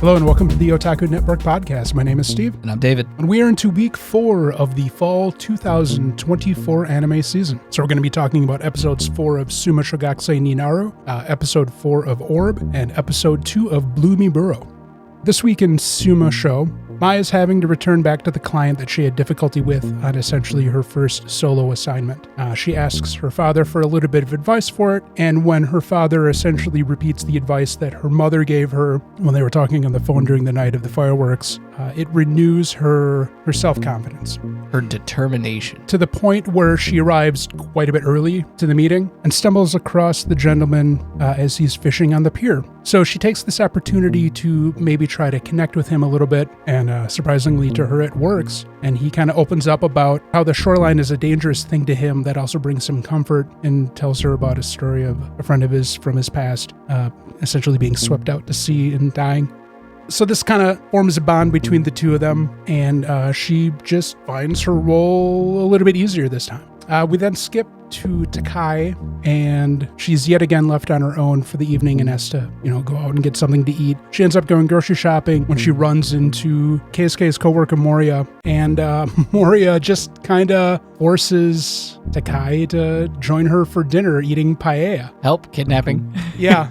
Hello and welcome to the Otaku Network podcast. My name is Steve. And I'm David. And we are into week 4 of the fall 2024 anime season. So we're going to be talking about episodes 4 of Tsuma Shogakusei ni Naru, episode 4 of Orb, and episode 2 of Blue Miburo. This week in TsumaSho, Mai is having to return back to the client that she had difficulty with on essentially her first solo assignment. She asks her father for a little bit of advice for it, and when her father essentially repeats the advice that her mother gave her when they were talking on the phone during the night of the fireworks, it renews her self-confidence. Her determination. To the point where she arrives quite a bit early to the meeting and stumbles across the gentleman as he's fishing on the pier. So she takes this opportunity to maybe try to connect with him a little bit, and surprisingly to her it works. And he kind of opens up about how the shoreline is a dangerous thing to him that also brings some comfort, and tells her about a story of a friend of his from his past essentially being swept out to sea and dying. So this kind of forms a bond between the two of them, and she just finds her role a little bit easier this time. We then skip to Takai, and she's yet again left on her own for the evening and has to, go out and get something to eat. She ends up going grocery shopping when she runs into Keisuke's coworker Moria, and Moria just kind of forces Takai to join her for dinner eating paella. Help, kidnapping. Yeah,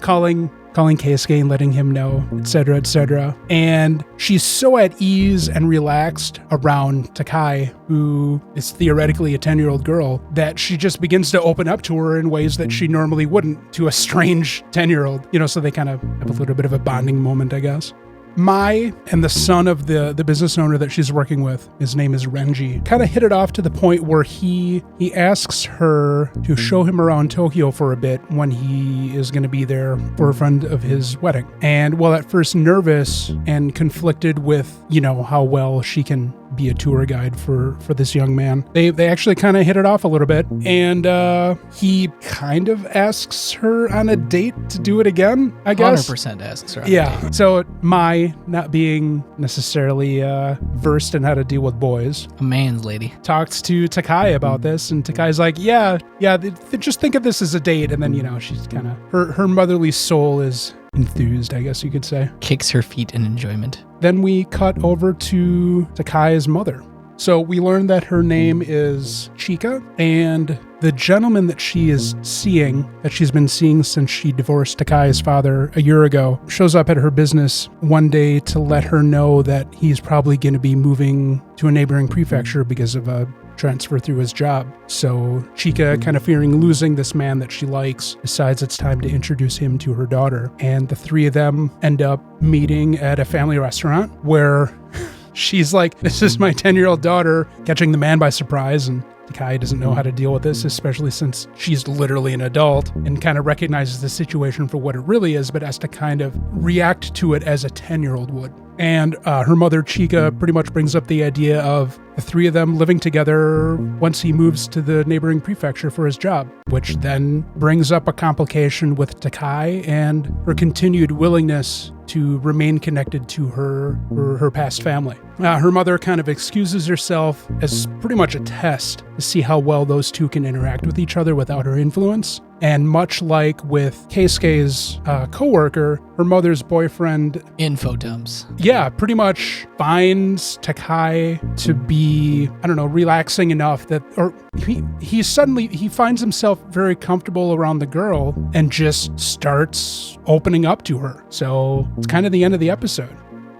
calling Keisuke and letting him know, etc., etc. And she's so at ease and relaxed around Takai, who is theoretically a 10-year-old girl, that she just begins to open up to her in ways that she normally wouldn't to a strange 10-year-old. So they kind of have a little bit of a bonding moment, I guess. Mai and the son of the business owner that she's working with, his name is Renji, kind of hit it off to the point where he asks her to show him around Tokyo for a bit when he is going to be there for a friend of his wedding. And while at first nervous and conflicted with, how well she can be a tour guide for this young man, they actually kind of hit it off a little bit, and he kind of asks her on a date to do it again, I guess. 100% asks her on a date. So Mai, not being necessarily versed in how to deal with boys, a man's lady, talks to Takai about this, and Takai's like, yeah, just think of this as a date. And then, she's kind of, her motherly soul is enthused, I guess you could say. Kicks her feet in enjoyment. Then we cut over to Takai's mother. So we learn that her name is Chika, and the gentleman that she is seeing, that she's been seeing since she divorced Takai's father a year ago, shows up at her business one day to let her know that he's probably going to be moving to a neighboring prefecture because of a transfer through his job. So Chika, kind of fearing losing this man that she likes, decides it's time to introduce him to her daughter. And the three of them end up meeting at a family restaurant where she's like, this is my 10-year-old daughter, catching the man by surprise, and Takai doesn't know how to deal with this, especially since she's literally an adult and kind of recognizes the situation for what it really is, but has to kind of react to it as a 10-year-old would. And her mother, Chika, pretty much brings up the idea of the three of them living together once he moves to the neighboring prefecture for his job, which then brings up a complication with Takai and her continued willingness to remain connected to her past family. Her mother kind of excuses herself as pretty much a test to see how well those two can interact with each other without her influence. And much like with Keisuke's coworker, her mother's boyfriend, info dumps. Yeah, pretty much finds Takai to be, relaxing enough that, or he finds himself very comfortable around the girl and just starts opening up to her. So it's kind of the end of the episode.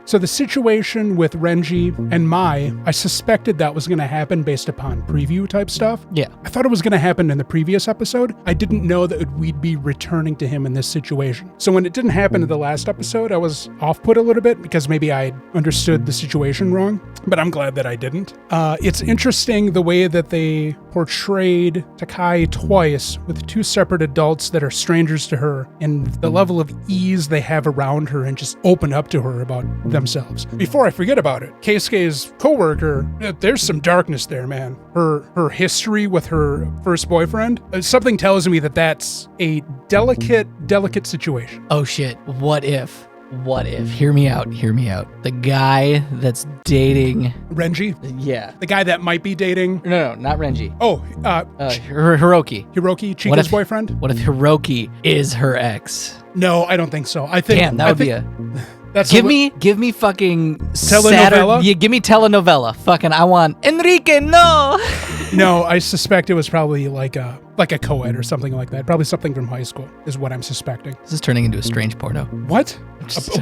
So the situation with Renji and Mai, I suspected that was going to happen based upon preview type stuff. Yeah. I thought it was going to happen in the previous episode. I didn't know that we'd be returning to him in this situation. So when it didn't happen in the last episode, I was off-put a little bit because maybe I understood the situation wrong, but I'm glad that I didn't. It's interesting the way that they portrayed Takai twice with two separate adults that are strangers to her, and the level of ease they have around her and just open up to her about themselves. Before I forget about it, Keisuke's coworker, there's some darkness there, man. Her history with her first boyfriend, something tells me that that's a delicate situation. Oh shit, what if? Hear me out. The guy that's dating Renji? Yeah. The guy that might be dating? No, not Renji. Oh, Hiroki. Hiroki, Chika's boyfriend? What if Hiroki is her ex? No, I don't think so. I think Damn, that would be a Give me fucking telenovela. Yeah, give me telenovela. Fucking, I want Enrique. No. No, I suspect it was probably like a co-ed or something like that. Probably something from high school is what I'm suspecting. This is turning into a strange porno. What?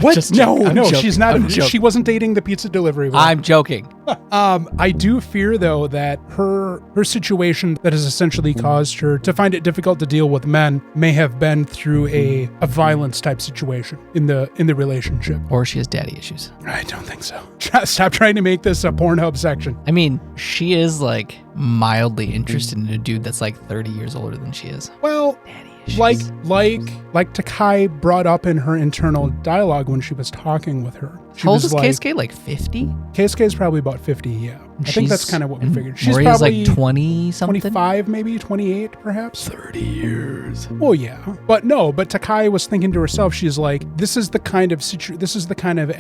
What? No, joking. she's not. I'm joking. She wasn't dating the pizza delivery boy. I'm joking. I do fear though that her situation that has essentially caused her to find it difficult to deal with men may have been through a violence type situation in the relationship. Or she has daddy issues. I don't think so. Stop trying to make this a Pornhub section. I mean, she is like mildly interested in a dude that's like 30 years older than she is. Well, Daddy issues. like Takai brought up in her internal dialogue when she was talking with her. She How old was is Keisuke? Like 50? Keisuke is probably about 50, yeah. I think that's kind of what we figured. She's Moriya's probably like 20 something? 25, maybe 28, perhaps. 30 years. Well, yeah, but Takai was thinking to herself, she's like, this is the kind of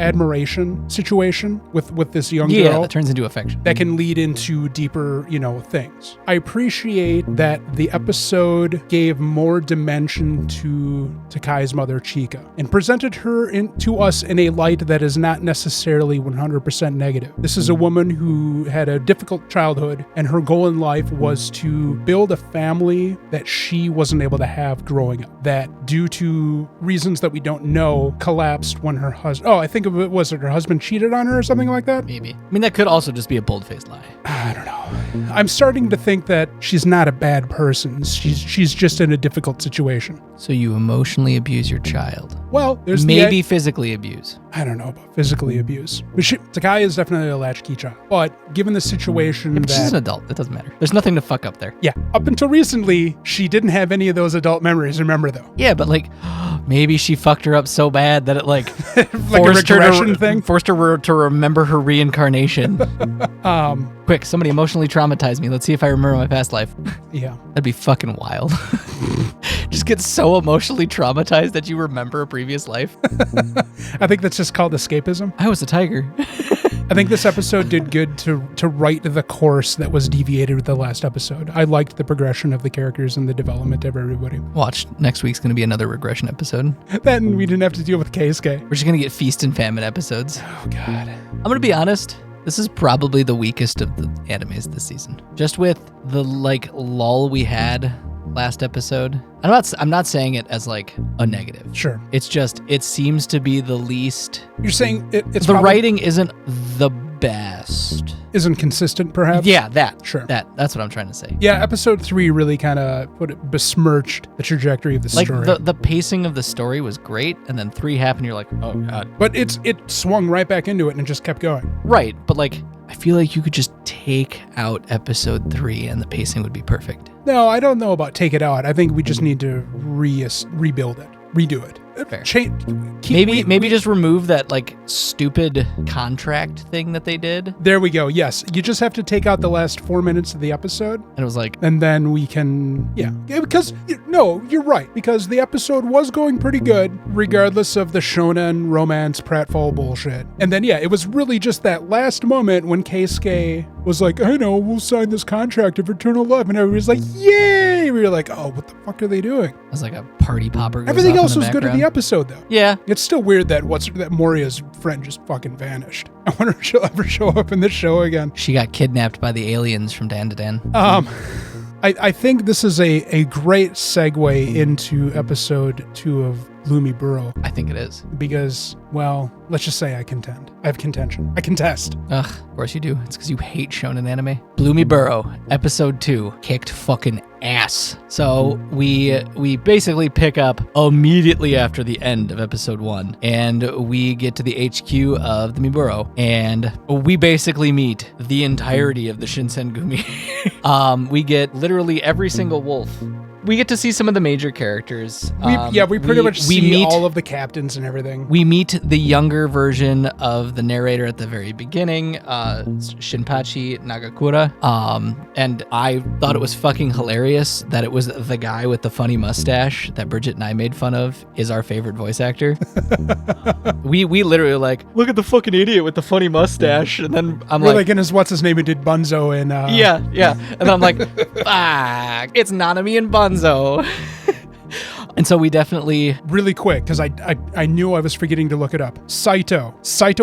admiration situation with this young girl. Yeah, that turns into affection. That can lead into deeper, things. I appreciate that the episode gave more dimension to Takai's mother, Chika, and presented her to us in a light that is not necessarily 100% negative. This is a woman who had a difficult childhood, and her goal in life was to build a family that she wasn't able to have growing up, that due to reasons that we don't know, collapsed when her husband, I think it was her husband cheated on her or something like that? Maybe. I mean, that could also just be a bold-faced lie. I don't know. I'm starting to think that she's not a bad person. She's just in a difficult situation. So you emotionally abuse your child. Well, there's maybe physically abuse. I don't know about physically abuse. But Takai is definitely a latchkey child. But given the situation but she's an adult. It doesn't matter. There's nothing to fuck up there. Yeah. Up until recently, she didn't have any of those adult memories, remember though. Yeah, but like, maybe she fucked her up so bad that it like, forced her to remember her reincarnation. Quick, somebody emotionally traumatized me. Let's see if I remember my past life. Yeah. That'd be fucking wild. Just get so emotionally traumatized that you remember a previous life. I think that's just called escapism. I was a tiger. I think this episode did good to right the course that was deviated with the last episode. I liked the progression of the characters and the development of everybody. Watch, next week's going to be another regression episode. Then we didn't have to deal with Keisuke. We're just going to get feast and famine episodes. Oh, God. I'm going to be honest. This is probably the weakest of the animes this season. Just with the like lull we had last episode. I'm not saying it as like a negative. Sure. It's just, it seems to be the least. You're saying it's the writing isn't the best. Isn't consistent, perhaps? Yeah, that. Sure. That's what I'm trying to say. Yeah, episode 3 really kind of besmirched the trajectory of the story. Like the pacing of the story was great, and then 3 happened, you're like, oh God. But it swung right back into it and it just kept going. Right, but like, I feel like you could just take out episode 3 and the pacing would be perfect. No, I don't know about take it out. I think we just need to rebuild it, redo it. Fair. Maybe just remove that like stupid contract thing that they did. There we go. Yes, you just have to take out the last 4 minutes of the episode, and it was like, and then we can, because you're right, because the episode was going pretty good, regardless of the shonen romance pratfall bullshit. And then it was really just that last moment when Keisuke was like, I know, we'll sign this contract of eternal love, and everybody's like, yay! We were like, oh, what the fuck are they doing? It was like a party popper. Everything else was good in the episode, though. Yeah. It's still weird that Moriya's friend just fucking vanished. I wonder if she'll ever show up in this show again. She got kidnapped by the aliens from Dan to Dan. I think this is a great segue into episode 2 of Blue Miburo. I think it is. Because, well, let's just say I contend. I have contention. I contest. Ugh, of course you do. It's because you hate shonen anime. Blue Miburo, episode 2, kicked fucking ass. So we basically pick up immediately after the end of episode 1, and we get to the HQ of the Miburo, and we basically meet the entirety of the Shinsengumi. We get literally every single wolf. We get to see some of the major characters. We pretty much see all of the captains and everything. We meet the younger version of the narrator at the very beginning, Shinpachi Nagakura. And I thought it was fucking hilarious that it was the guy with the funny mustache that Bridget and I made fun of is our favorite voice actor. we literally like, look at the fucking idiot with the funny mustache. And then we're like, and what's his name who did Bunzo and Yeah. And I'm like, fuck, it's Nanami and Bunzo. And so we definitely... Really quick, because I knew I was forgetting to look it up. Saito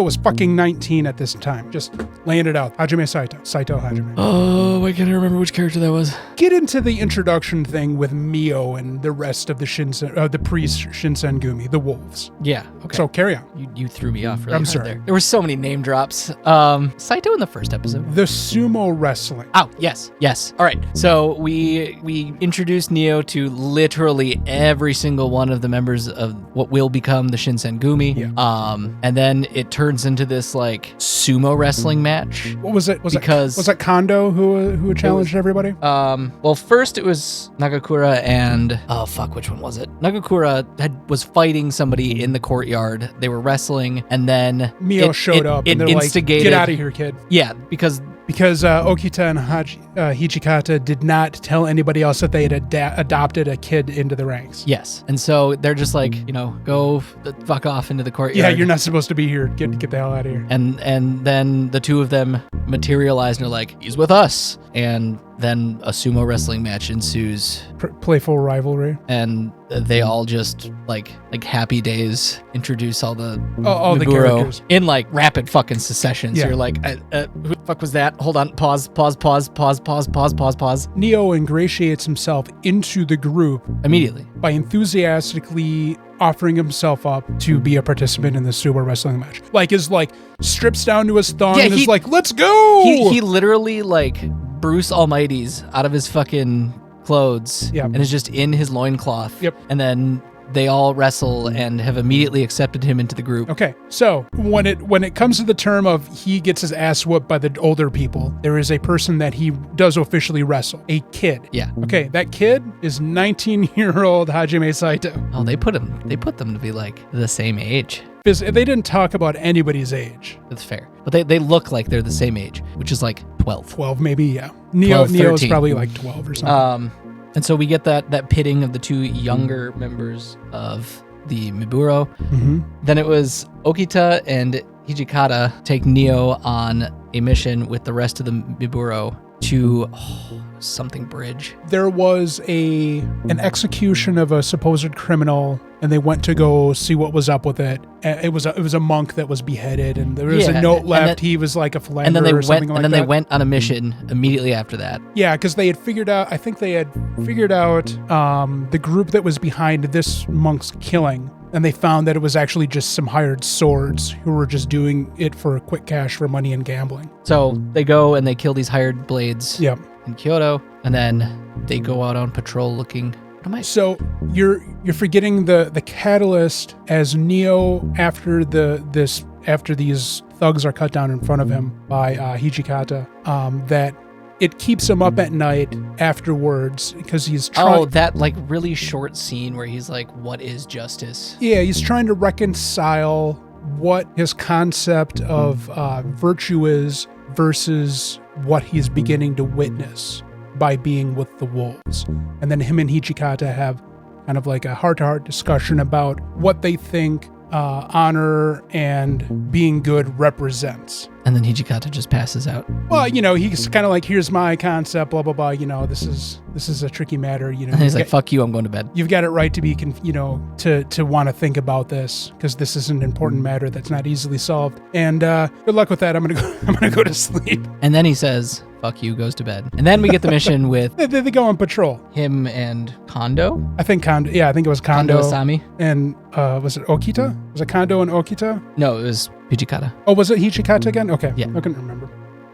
was fucking 19 at this time. Just laying it out. Hajime Saito Hajime. Oh, I can't remember which character that was. Get into the introduction thing with Mio and the rest of the the pre-Shinsengumi, the wolves. Yeah, okay. So carry on. You threw me off really I'm hard sorry. there. There were so many name drops. Saito in the first episode. The sumo wrestling. Oh, yes. All right. So we introduced Neo to literally every single one of the members of what will become the Shinsengumi. Yeah. And then it turns into this like sumo wrestling match. What was it? Was Because- it Kondo who challenged everybody? Well, first it was Nagakura and which one was it? Nagakura was fighting somebody in the courtyard. They were wrestling, and then Mio showed up, and they're instigated, like, "Get out of here, kid!" Yeah, because Okita and Hijikata did not tell anybody else that they had adopted a kid into the ranks. yes, and so they're just like, go the fuck off into the courtyard. Yeah, you're not supposed to be here. Get the hell out of here. And then the two of them materialize and are like, he's with us. And then a sumo wrestling match ensues. Playful rivalry. And they all just like Happy Days introduce all the the Miburo characters in like rapid fucking succession. So Yeah. you're like, who the fuck was that? Hold on, pause. Neo ingratiates himself into the group Immediately. by enthusiastically offering himself up to be a participant in the sumo wrestling match. Strips down to his thong and is like, let's go! He literally like Bruce Almighty's out of his fucking clothes Yep. and is just in his loincloth. Yep. And then they all wrestle and have immediately accepted him into the group. Okay, so when it comes to the term of he gets his ass whooped by the older people, there is a person that he does officially wrestle, a kid. Yeah. Okay, that kid is 19-year-old Hajime Saito. Oh, they put them to be like the same age. Because they didn't talk about anybody's age. That's fair. But they look like they're the same age, which is like 12. 12 maybe, yeah. Neo is 13. probably like 12 or something. And so we get that pitting of the two younger members of the Miburo. Mm-hmm. Then it was Okita and Hijikata take Neo on a mission with the rest of the Miburo to something bridge. There was an execution of a supposed criminal, and they went to go see what was up with it. It was a monk that was beheaded, and there was a note left. He was like a philanderer or something like that. And then they went on a mission immediately after that. Yeah, because they had figured out. I think they had figured out the group that was behind this monk's killing. And they found that it was actually just some hired swords who were just doing it for quick cash for money and gambling. So they go and they kill these hired blades Yep. in Kyoto, and then they go out on patrol looking. What am I? So you're forgetting the catalyst as Neo after these thugs are cut down in front of him by Hijikata, that it keeps him up at night afterwards because he's trying. Oh, that like really short scene where he's like, "What is justice?" Yeah, he's trying to reconcile what his concept of virtue is versus what he's beginning to witness by being with the wolves. And then him and Hijikata have kind of like a heart-to-heart discussion about what they think honor and being good represents. And then Hijikata just passes out. Well, he's kind of like, here's my concept, blah, blah, blah. This is a tricky matter. And he's like, fuck you, I'm going to bed. You've got it right to be, to want to think about this because this is an important matter that's not easily solved. And good luck with that. I'm gonna go to sleep. And then he says, fuck you, goes to bed. And then we get the mission with They go on patrol. him and Kondo. I think Kondo. Yeah, I think it was Kondo. Asami. And was it Okita? Was it Kondo and Okita? No, it was Hijikata. Oh, was it Hijikata again? Okay. Yeah. I couldn't remember.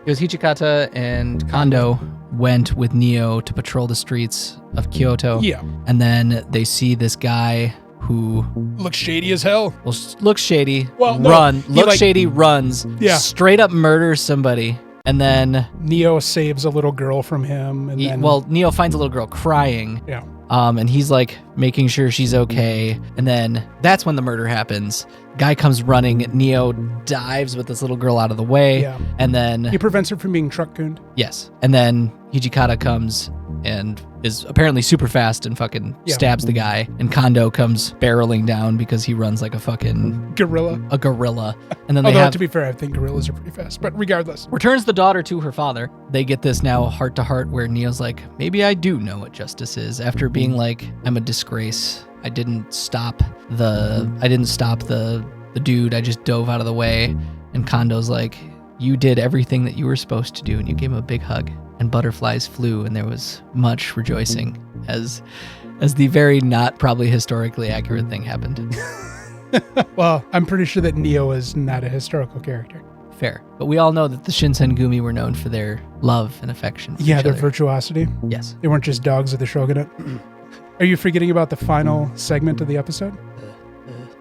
It was Hijikata and Kondo went with Neo to patrol the streets of Kyoto. Yeah. And then they see this guy who Looks shady as hell. looks shady, Well, no, shady, runs, Yeah. straight up murders somebody. And then, Neo saves a little girl from him. And then, Neo finds a little girl crying. yeah. And he's like making sure she's okay. And then that's when the murder happens. Guy comes running. Neo dives with this little girl out of the way. Yeah. And then, He prevents her from being truck-gooned. yes. And then Hijikata comes and is apparently super fast and fucking stabs the guy. And Kondo comes barreling down because he runs like a fucking Gorilla. gorilla. And then Although, to be fair, I think gorillas are pretty fast. But regardless. returns the daughter to her father. They get this now heart to heart where Neo's like, maybe I do know what justice is after being like, I'm a disgrace. I didn't stop the dude. I just dove out of the way. And Kondo's like, you did everything that you were supposed to do, and you gave him a big hug. And butterflies flew, and there was much rejoicing as the very not probably historically accurate thing happened. Well, I'm pretty sure that Neo is not a historical character. Fair. But we all know that the Shinsengumi were known for their love and affection for Yeah, each their other. virtuosity. Yes. They weren't just dogs of the shogunate. Are you forgetting about the final segment of the episode?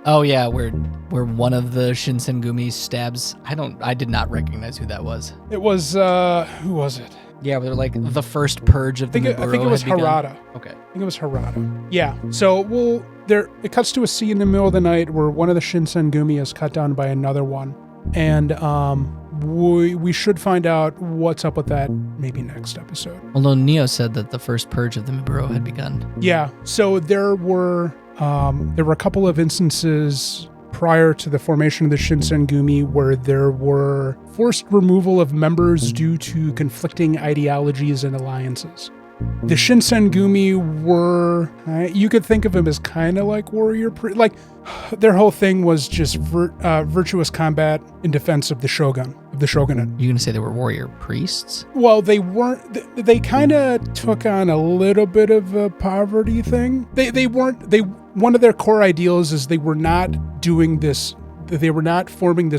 Oh yeah, where one of the Shinsengumi stabs. I did not recognize who that was. It was who was it? Yeah, they're like the first purge of the Miburo I think it was had begun. Harada. Okay. I think it was Harada. Yeah. So it cuts to a scene in the middle of the night where one of the Shinsengumi is cut down by another one. And we should find out what's up with that maybe next episode. Although Neo said that the first purge of the Miburo had begun. Yeah. So there were a couple of instances prior to the formation of the Shinsengumi where there were forced removal of members due to conflicting ideologies and alliances. The Shinsengumi were, you could think of them as kind of like warrior, like their whole thing was just virtuous combat in defense of the shogunate. You're going to say they were warrior priests? Well, they weren't, they kind of took on a little bit of a poverty thing. One of their core ideals is they were not forming this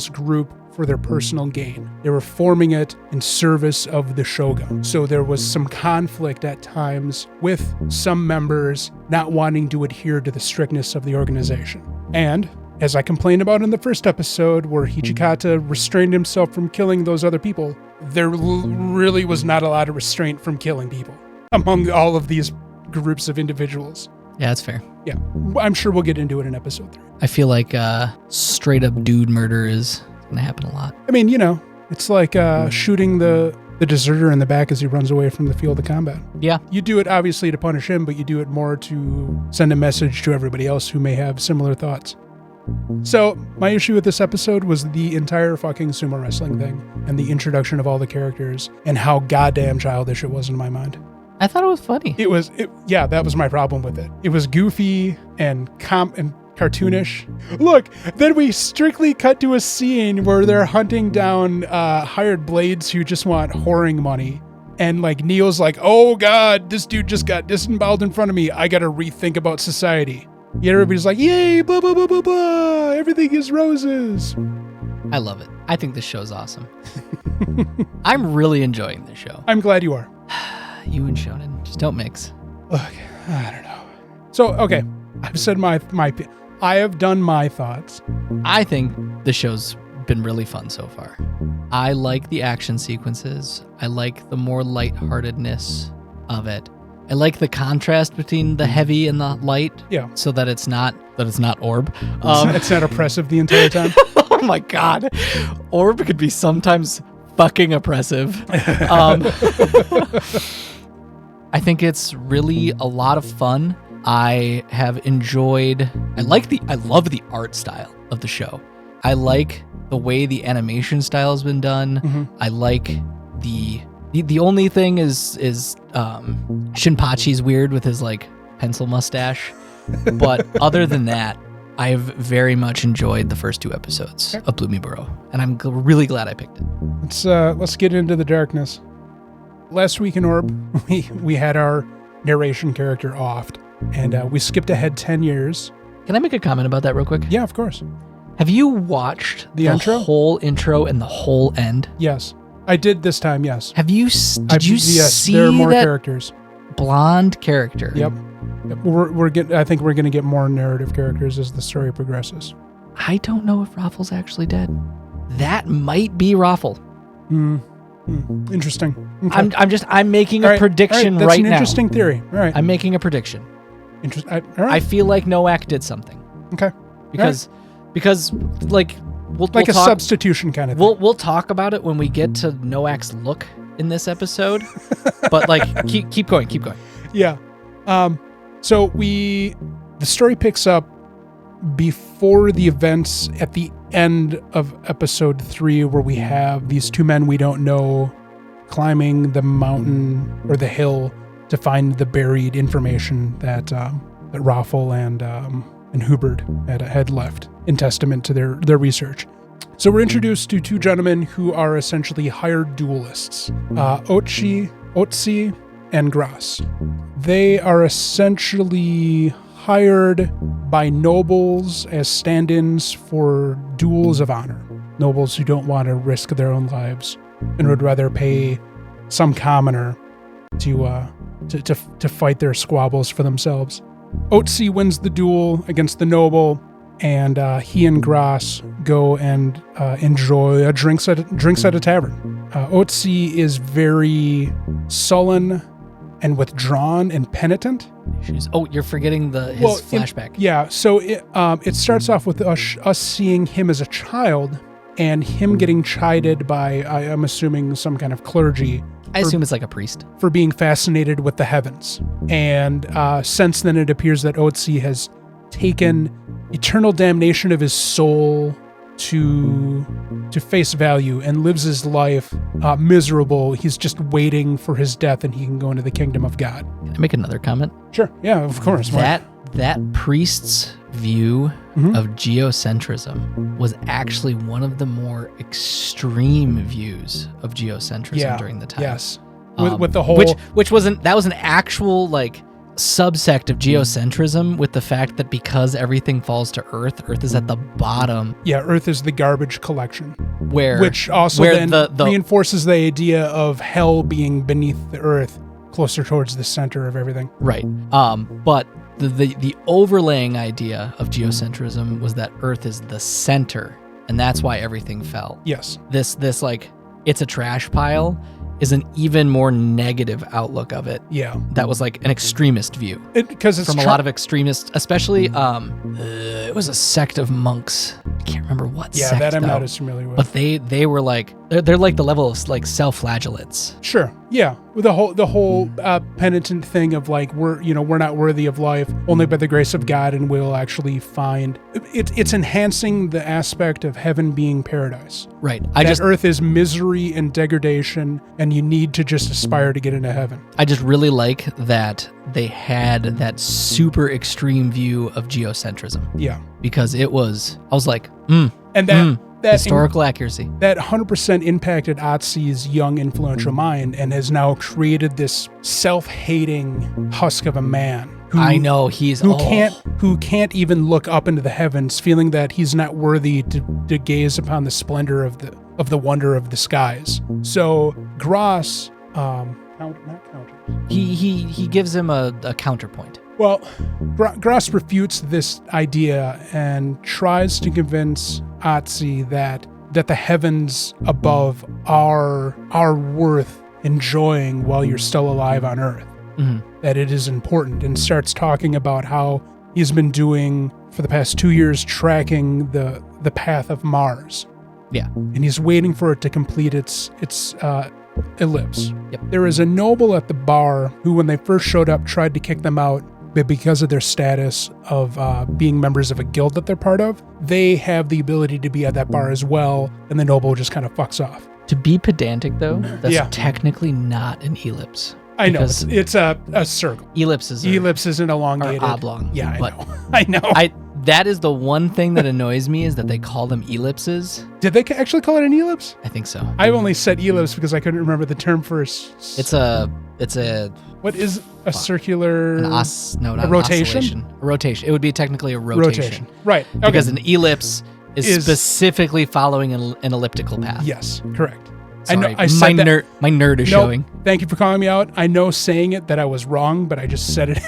group for their personal gain. They were forming it in service of the shogun. So there was some conflict at times with some members not wanting to adhere to the strictness of the organization. And as I complained about in the first episode where Hijikata restrained himself from killing those other people, there really was not a lot of restraint from killing people among all of these groups of individuals. Yeah, that's fair. Yeah, I'm sure we'll get into it in episode 3. I feel like straight up dude murder is going to happen a lot. I mean, it's like shooting the deserter in the back as he runs away from the field of combat. Yeah. You do it obviously to punish him, but you do it more to send a message to everybody else who may have similar thoughts. So my issue with this episode was the entire fucking sumo wrestling thing and the introduction of all the characters and how goddamn childish it was in my mind. I thought it was funny. That was my problem with it. It was goofy and cartoonish. Look, then we strictly cut to a scene where they're hunting down hired blades who just want whoring money. And like Neo's like, oh God, this dude just got disemboweled in front of me. I got to rethink about society. Yet everybody's like, yay, blah, blah, blah, blah, blah. Everything is roses. I love it. I think this show's awesome. I'm really enjoying this show. I'm glad you are. You and Shonen just don't mix. Look, I don't know. So, okay, I've said I have done my thoughts. I think the show's been really fun so far. I like the action sequences. I like the more lightheartedness of it. I like the contrast between the heavy and the light. Yeah. So that it's not Orb. It's not oppressive the entire time. Oh my God. Orb could be sometimes fucking oppressive. I think it's really a lot of fun. I have enjoyed. I love the art style of the show. I like the way the animation style has been done. Mm-hmm. I like the only thing is Shinpachi's weird with his like pencil mustache, but other than that, I have very much enjoyed the first 2 episodes of Blue Miburo, and I'm really glad I picked it. Let's get into the darkness. Last week in Orb, we had our narration character offed, and we skipped ahead 10 years. Can I make a comment about that real quick? Yeah, of course. Have you watched the intro? Whole intro and the whole end? Yes, I did this time. Yes. Have you? Did you see there are more that characters? Blonde character. Yep. I think we're getting get more narrative characters as the story progresses. I don't know if Raffle's actually dead. That might be Raffle. Interesting. Okay. I'm making a prediction right now. That's an interesting theory. All right. I'm making a prediction. All right. I feel like Noak did something. Okay. Because like we'll a talk, substitution kind of thing. We'll talk about it when we get to Noak's look in this episode. But like keep going. Yeah. So the story picks up before the events at the end of episode 3, where we have these 2 men we don't know climbing the mountain or the hill to find the buried information that Raffel and Hubert had left in testament to their research. So we're introduced to two gentlemen who are essentially hired duelists, Otzi and Gras. They are essentially hired by nobles as stand-ins for duels of honor. Nobles who don't want to risk their own lives and would rather pay some commoner to fight their squabbles for themselves. Otzi wins the duel against the noble, and he and Gras go and enjoy drinks at a tavern. Otzi is very sullen and withdrawn and penitent. You're forgetting his flashback. So it starts off with us seeing him as a child and him getting chided by, I'm assuming, some kind of clergy. I assume it's like a priest. For being fascinated with the heavens. And since then it appears that Otzi has taken eternal damnation of his soul to face value and lives his life miserable. He's just waiting for his death and he can go into the kingdom of God. Can I make another comment? Sure. Yeah, of course. That priest's view of geocentrism was actually one of the more extreme views of geocentrism during the time. Yes. With the whole... That was an actual, like, subsect of geocentrism, with the fact that because everything falls to Earth is at the bottom. Yeah, Earth is the garbage collection. Which reinforces the idea of hell being beneath the Earth, closer towards the center of everything. Right. But the overlaying idea of geocentrism was that Earth is the center, and that's why everything fell. Yes. This like, it's a trash pile is an even more negative outlook of it. Yeah. That was like an extremist view. Because it's from a lot of extremists, especially it was a sect of monks. I can't remember what sect. Yeah, that I'm not as familiar with. But they were like they're like the level of like self-flagellates. Sure. Yeah. With the whole penitent thing of like we're not worthy of life, only by the grace of God, and we'll actually find it's enhancing the aspect of heaven being paradise. Right. Earth is misery and degradation, and you need to just aspire to get into heaven. I just really like that they had that super extreme view of geocentrism. Yeah. Because I was like, and that historical accuracy. That 100% impacted Otzi's young, influential mind and has now created this self-hating husk of a man. Who can't even look up into the heavens, feeling that he's not worthy to gaze upon the splendor of the wonder of the skies. So Gras, he gives him a counterpoint. Well, Gras refutes this idea and tries to convince Otzi that the heavens above are worth enjoying while you're still alive on Earth. Mm-hmm. That it is important, and starts talking about how he's been doing for the past 2 years tracking the path of Mars. Yeah. And he's waiting for it to complete its ellipse. Yep. There is a noble at the bar who, when they first showed up, tried to kick them out, but because of their status of being members of a guild that they're part of, they have the ability to be at that bar as well, and the noble just kind of fucks off. To be pedantic, though, that's technically not an ellipse. I know, it's a circle. Ellipses an elongated. Or oblong. Yeah, I know. That is the one thing that annoys me, is that they call them ellipses. Did they actually call it an ellipse? I think so. I've only said ellipse because I couldn't remember the term for It's a what is a circular? Not a rotation. Oscillation. A rotation. It would be technically a rotation. Right. Okay. Because an ellipse is specifically following an elliptical path. Yes, correct. Sorry, I know. I said my nerd is showing. Thank you for calling me out. I know saying it that I was wrong, but I just said it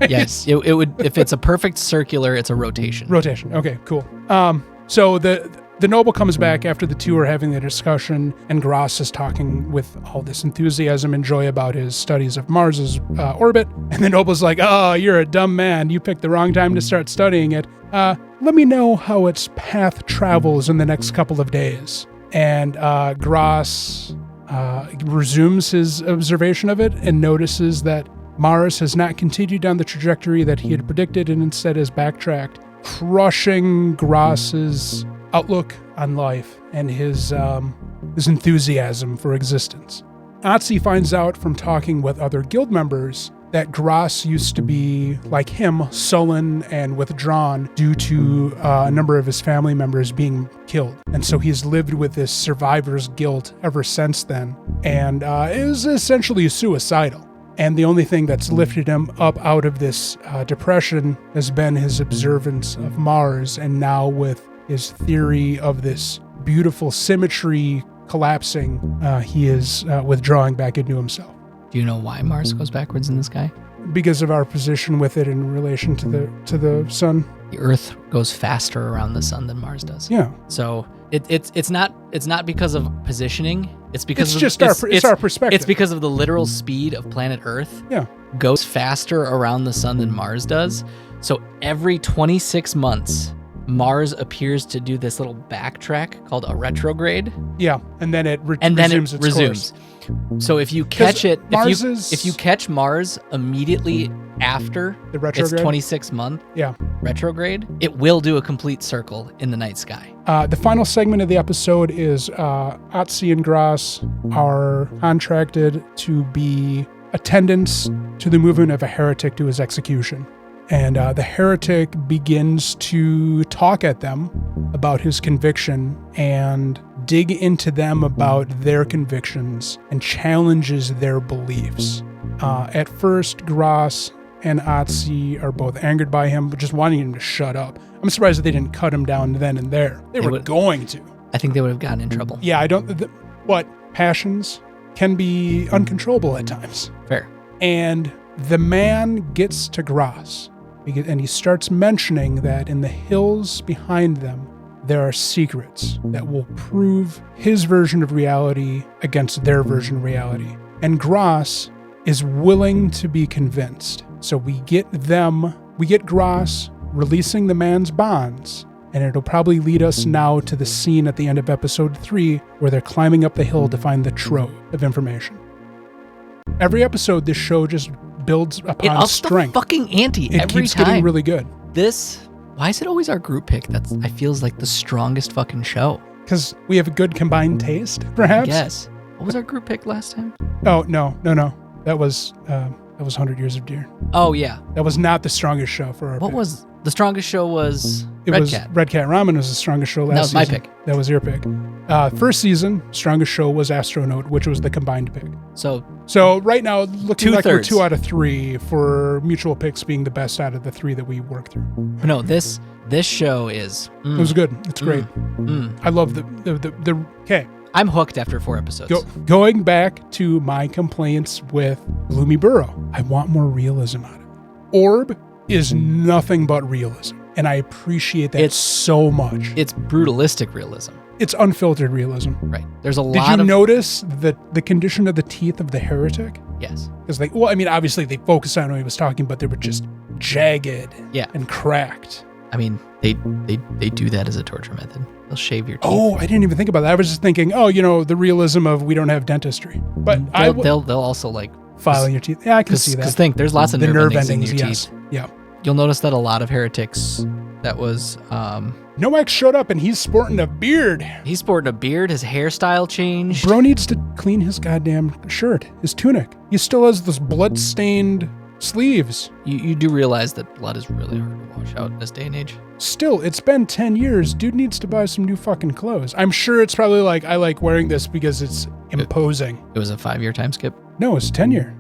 anyways. Yes, it would. If it's a perfect circular, it's a rotation. Rotation. Okay, cool. So the noble comes back after the two are having the discussion, and Gras is talking with all this enthusiasm and joy about his studies of Mars's orbit. And the noble's like, "Oh, you're a dumb man. You picked the wrong time to start studying it. Let me know how its path travels in the next couple of days." And Gras resumes his observation of it and notices that Mars has not continued down the trajectory that he had predicted, and instead has backtracked, crushing Gras's outlook on life and his enthusiasm for existence. Otzi finds out from talking with other guild members that Gross used to be, like him, sullen and withdrawn due to a number of his family members being killed. And so he's lived with this survivor's guilt ever since then, and is essentially suicidal. And the only thing that's lifted him up out of this depression has been his observance of Mars, and now with his theory of this beautiful symmetry collapsing, he is withdrawing back into himself. Do you know why Mars goes backwards in the sky? Because of our position with it in relation to the sun. The Earth goes faster around the sun than Mars does. Yeah. So it's not because of positioning. It's because it's our perspective. It's because of the literal speed of planet Earth. Yeah. Goes faster around the sun than Mars does. So every 26 months, Mars appears to do this little backtrack called a retrograde. Yeah, and then it resumes its course. So if you catch it, Mars if you catch Mars immediately after the retrograde, its 26-month retrograde, it will do a complete circle in the night sky. The final segment of the episode is Otzi and Gross are contracted to be attendants to the movement of a heretic to his execution. And the heretic begins to talk at them about his conviction and dig into them about their convictions and challenges their beliefs. At first, Gross and Otzi are both angered by him, but just wanting him to shut up. I'm surprised that they didn't cut him down then and there. They were going to. I think they would have gotten in trouble. Yeah, passions can be uncontrollable at times. Fair. And the man gets to Gross. And he starts mentioning that in the hills behind them, there are secrets that will prove his version of reality against their version of reality. And Gross is willing to be convinced. So we get Gross releasing the man's bonds, and it'll probably lead us now to the scene at the end of episode 3 where they're climbing up the hill to find the trove of information. Every episode, this show just builds upon strength. The fucking ante every time. It keeps getting really good. Why is it always our group pick I feels like the strongest fucking show? Because we have a good combined taste, perhaps? Yes. What was our group pick last time? Oh, no. That was 100 Years of Deer. Oh, yeah. That was not the strongest show for our pick. The strongest show was Red Cat. Red Cat Ramen was the strongest show last season. That was my pick. That was your pick. First season, strongest show was Astronaut, which was the combined pick. So right now, looking like we're 2 out of 3 for mutual picks being the best out of the 3 that we worked through. No, this show is... It was good. It's great. I love the okay. I'm hooked after 4 episodes. Going back to my complaints with Blue Miburo, I want more realism out of it. Orb is nothing but realism, and I appreciate that so much. It's brutalistic realism. It's unfiltered realism. Right. There's a lot Did you notice the condition of the teeth of the heretic? Yes. Because obviously they focused on when he was talking, but they were just jagged and cracked. I mean, they do that as a torture method. They'll shave your teeth. Oh, I didn't even think about that. I was just thinking, the realism of we don't have dentistry. But they'll also filing your teeth. Yeah, I can see that. Because there's lots of nerve endings in your teeth. Yeah. You'll notice that a lot of heretics, that was... Noack showed up and he's sporting a beard. He's sporting a beard. His hairstyle changed. Bro needs to clean his goddamn shirt, his tunic. He still has this blood-stained sleeves. You do realize that blood is really hard to wash out in this day and age. Still, it's been 10 years. Dude needs to buy some new fucking clothes. I'm sure it's probably like, I like wearing this because it's imposing. It was a 5-year time skip? No, it's 10-year.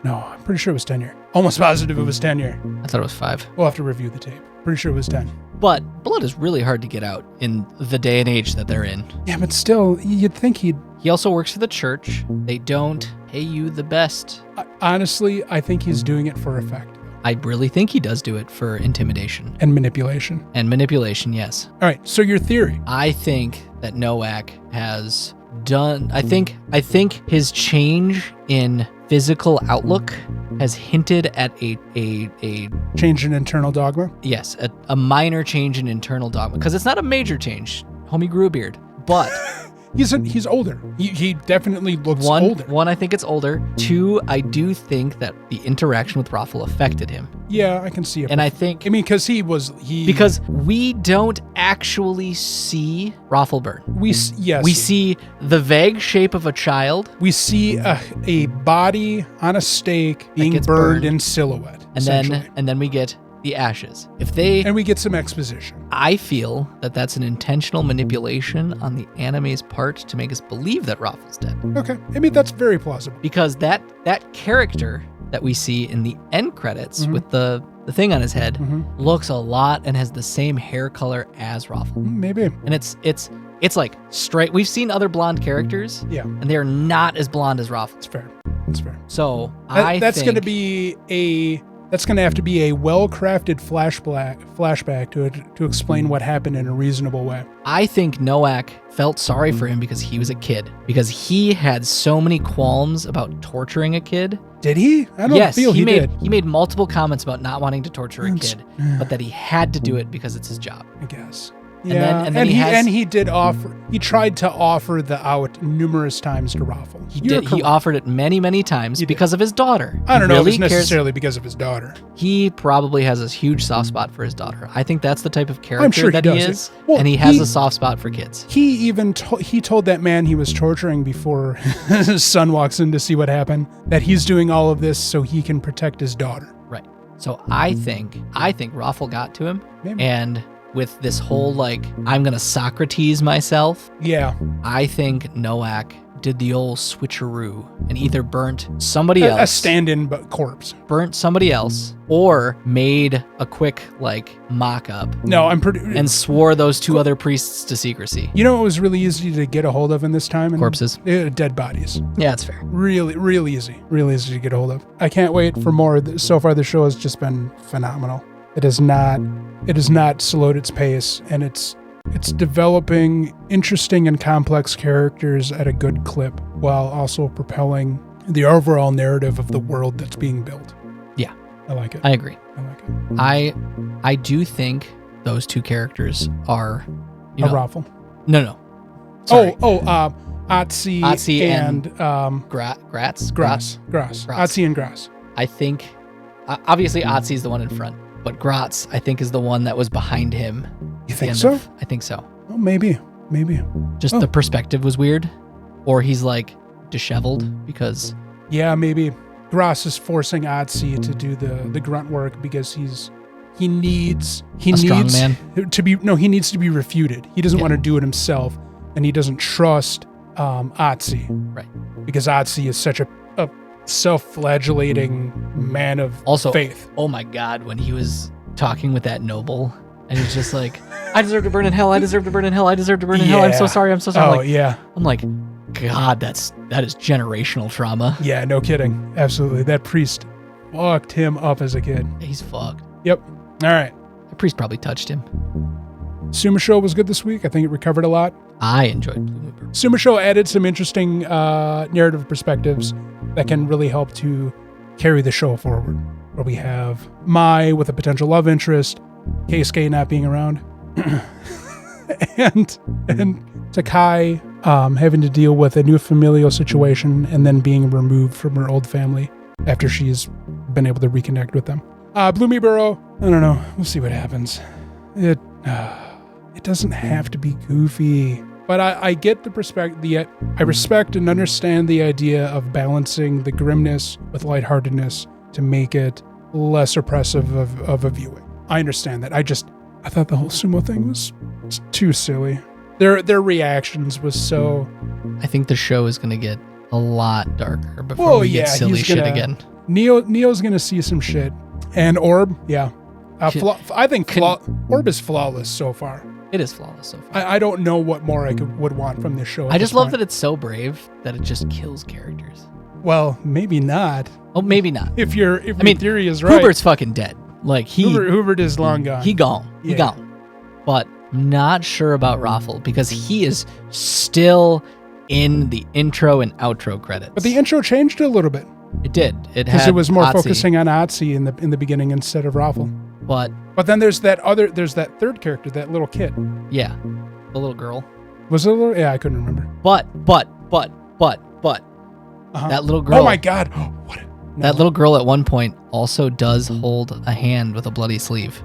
No, I'm pretty sure it was 10-year. Almost positive it was 10-year. I thought it was 5. We'll have to review the tape. Pretty sure it was 10. But blood is really hard to get out in the day and age that they're in. Yeah, but still, you'd think he'd... He also works for the church. They don't pay you the best. Honestly, I think he's doing it for effect. I really think he does do it for intimidation. And manipulation. And manipulation, yes. All right, so your theory. I think that Noack has done... I think his change in physical outlook has hinted at a change in internal dogma? Yes, a minor change in internal dogma. Because it's not a major change. Homie grew a beard. But he's older. He definitely looks older. One, I think it's older. Two, I do think that the interaction with Raffle affected him. Yeah, I can see it. And I think... because because we don't actually see Raffle burn. We see the vague shape of a child. We see a body on a stake being burned in silhouette. And then we get the ashes. And we get some exposition. I feel that that's an intentional manipulation on the anime's part to make us believe that Raffle's dead. Okay. I mean, that's very plausible. Because that character that we see in the end credits with the thing on his head looks a lot and has the same hair color as Raffle. Maybe. And it's like straight. We've seen other blonde characters. Yeah. And they are not as blonde as Raffle. It's fair. That's fair. So that's going to have to be a well-crafted flashback to explain what happened in a reasonable way. I think Noak felt sorry for him because he was a kid. Because he had so many qualms about torturing a kid. Did he? I don't feel he did. He made multiple comments about not wanting to torture a kid, but that he had to do it because it's his job. I guess. Yeah, and he did offer. He tried to offer the out numerous times to Raffle. He did. He offered it many, many times because of his daughter. I don't know if it's necessarily because of his daughter. He probably has a huge soft spot for his daughter. I think that's the type of character that he is, well, and he has a soft spot for kids. He even told that man he was torturing before his son walks in to see what happened that he's doing all of this so he can protect his daughter. Right. So I think Raffle got to him, Maybe. And with this whole, like, I'm going to Socrates myself. Yeah. I think Noak did the old switcheroo and either burnt somebody else. A stand-in corpse. Burnt somebody else or made a quick, like, mock-up. No, and swore those two other priests to secrecy. You know what was really easy to get a hold of in this time? Corpses. Dead bodies. Yeah, that's fair. Really, really easy. Really easy to get a hold of. I can't wait for more. So far, the show has just been phenomenal. It has not slowed its pace, and it's developing interesting and complex characters at a good clip while also propelling the overall narrative of the world that's being built. Yeah. I like it. I agree. I like it. I do think those two characters are, Raffle. No. Sorry. Otzi and Gratz. Grass. Otzi and Grass. I think obviously Otzi's the one in front. But Gratz, I think, is the one that was behind him. You think so? I think so. Oh, maybe. Just the perspective was weird. Or he's, like, disheveled because... Yeah, maybe. Grass is forcing Otzi to do the grunt work because he needs strong man. He needs to be refuted. He doesn't want to do it himself, and he doesn't trust Otzi. Right. Because Otzi is such a self-flagellating man of faith. Oh my God, when he was talking with that noble, and he's just like, I deserve to burn in hell, I deserve to burn in hell, I deserve to burn in hell, I'm so sorry. Oh, yeah. I'm like, God, that is generational trauma. Yeah, no kidding. Absolutely. That priest fucked him up as a kid. He's fucked. Yep. All right. The priest probably touched him. TsumaSho was good this week. I think it recovered a lot. I enjoyed Blue Miburo. TsumaSho added some interesting narrative perspectives that can really help to carry the show forward. Where we have Mai with a potential love interest, Keisuke not being around, and Takai having to deal with a new familial situation and then being removed from her old family after she's been able to reconnect with them. Blue Miburo, I don't know. We'll see what happens. It doesn't have to be goofy. But I get the perspective. I respect and understand the idea of balancing the grimness with lightheartedness to make it less oppressive of a viewing. I understand that. I thought the whole sumo thing was too silly. Their reactions was so. I think the show is going to get a lot darker before we get silly shit again. Neo's going to see some shit, and Orb, yeah. I think Orb is flawless so far. It is flawless so far. I don't know what more I would want from this show. I just love that it's so brave that it just kills characters. Well, maybe not. Oh, maybe not. If your theory is right. Hubert's fucking dead. Like Hubert is long gone. He gone. But not sure about Raffle because he is still in the intro and outro credits. But the intro changed a little bit. It did. Because it was more focusing on Otzi in the beginning instead of Raffle. But then there's that third character, that little kid. Yeah, the little girl. Was it a little? Yeah, I couldn't remember. But that little girl. Oh my God! What? No. That little girl at one point also does hold a hand with a bloody sleeve.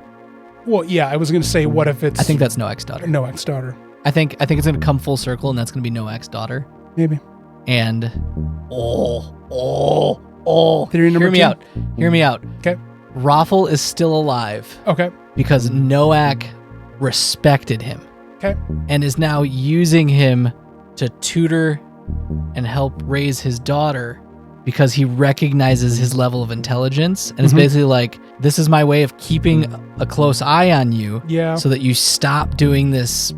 Well, yeah, I was going to say, what if it's? I think that's Noak's daughter. Noak's daughter. I think it's going to come full circle, and that's going to be Noak's daughter. Maybe. And Theory number hear me 2? out. Hear me out. Okay. Raffle is still alive. Okay. Because Noak respected him. Okay. And is now using him to tutor and help raise his daughter because he recognizes his level of intelligence and is basically like, this is my way of keeping a close eye on you so that you stop doing this,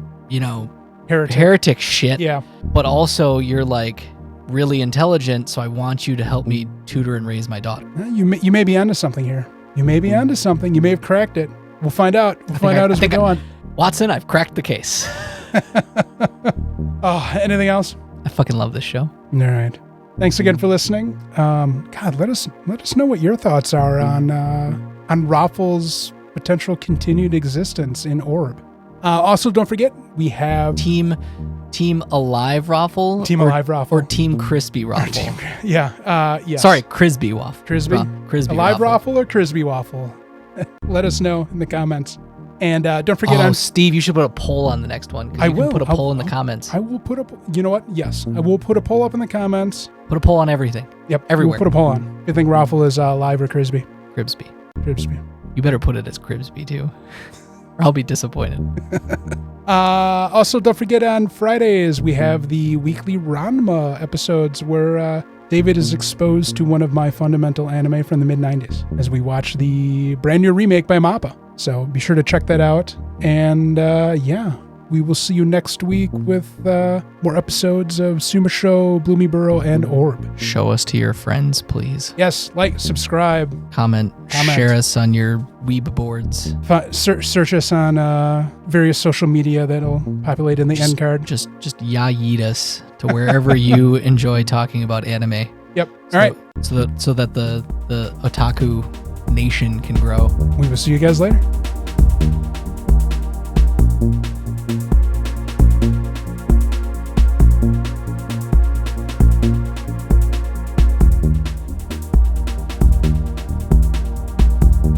heretic shit. Yeah. But also you're like really intelligent, so I want you to help me tutor and raise my daughter. You may be onto something here. You may be onto something. You may have cracked it. We'll find out. We'll find out as we go on. Watson, I've cracked the case. Anything else? I fucking love this show. All right. Thanks again for listening. God, let us know what your thoughts are on Raffle's potential continued existence in Orb. Also, don't forget, we have Team Alive Raffle. Alive Raffle. Or Team Crispy Raffle. Yeah. Sorry, Crisby Waffle. Crisby Alive Raffle or Crisby Waffle? Let us know in the comments. And don't forget, Steve, you should put a poll on the next one. I will put a poll in the comments. I will put you know what? Yes, I will put a poll up in the comments. Put a poll on everything. Yep, everywhere. We'll put a poll on. You think Raffle is live or Crisby? Cribsby. Cribsby. You better put it as Cribsby too, or I'll be disappointed. Also, don't forget, on Fridays we have the weekly Ranma episodes where David is exposed to one of my fundamental anime from the mid-90s as we watch the brand new remake by MAPPA. So be sure to check that out. And we will see you next week with more episodes of SumoSho, Blue Miburo, and Orb. Show us to your friends, please. Yes, like, subscribe, comment, share us on your weeb boards. Search us on various social media that'll populate in the end card. Just yeet us to wherever you enjoy talking about anime. Yep. All right. So that the Otaku nation can grow. We will see you guys later.